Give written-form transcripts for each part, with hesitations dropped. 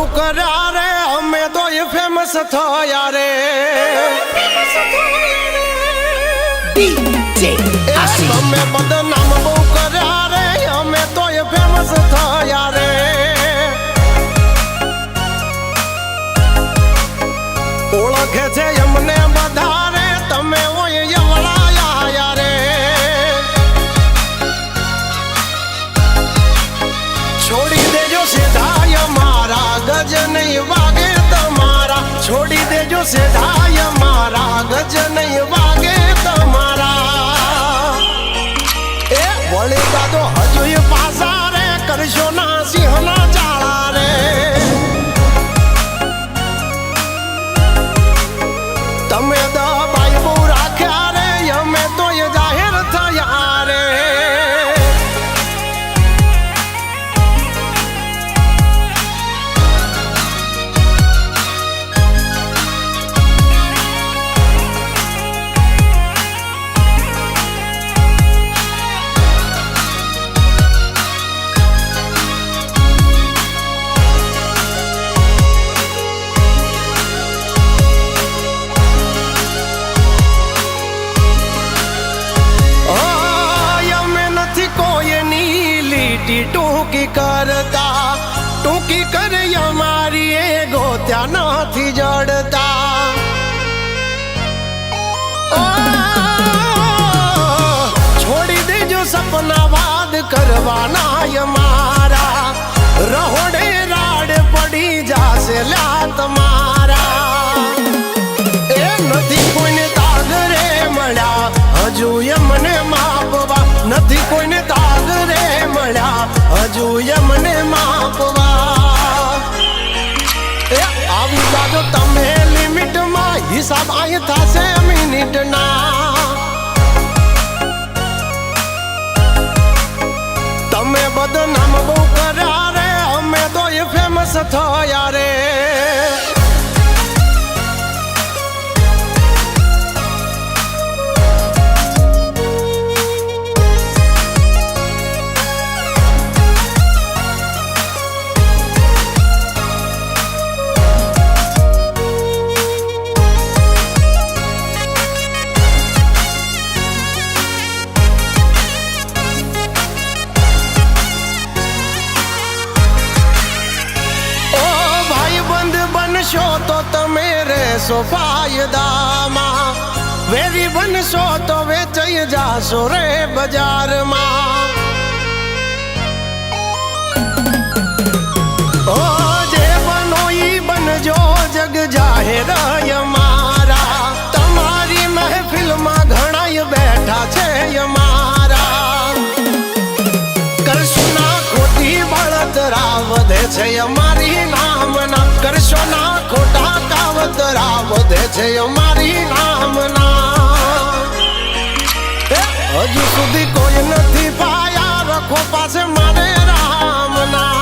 કર્યા રે અમે તો એ ફેમસ થયા રે તમે બદનામ બહુ કર્યા રે અમે તો એ ફેમસ થયા રે ઓળખે છે એમને બધા રે તમે ઓય યવળાયા રે છોડી દેજો સીધાય મારા ગજ નહીં વાગે તમારા છોડી દેજો સીધાય મારા ગજ નહીં વાગે તમારા એ વળી દાદો હજુ એ પાસા રે કરશો ના સિંહના ચાળા રે તમે દબાઈ બહુ રાખ્યા રે અમે તો એ જાહેર થયા રે ટૂંકી કરતા ટૂંકી કરી અમારી એ ગોત્યા નથી જડતા છોડી દેજો સપના વાદ કરવાના અમારા રહોડે રાડ પડી જાશે લ્યા તમારા એ નથી કોઈને તાગ રે મળ્યા હજુ એમને માપવા નથી કોઈને તાગ રે મળ્યા હજુ એમને માપવા એ આવી જાજો તમે લિમિટમાં હિસાબ આય થશે મિનિટના તમે બદનામ બહુ કર્યા રે અમે તો એ ફેમસ થયા રે બનશો તો તમે રહેશો ફાયદામાં વેરી બનશો તો વેચાઈ જાશો રે બજારમાં ઓ જે બનો ઈ બનજો જગ જાહેર અમારા તમારી મહેફિલમાં ઘણાય બેઠા છે અમારા કરશો ના ખોટી બળતરા વધે છે અમારી નામના કરશો ના ખોટા કાવતરા વધે છે અમારી નામના હજુ સુધી કોઈ નથી પાયા રખો પાસે મારે રામના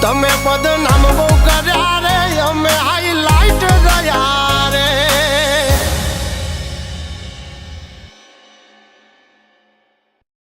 તમે બદનામ બહુ કર્યા રે અમે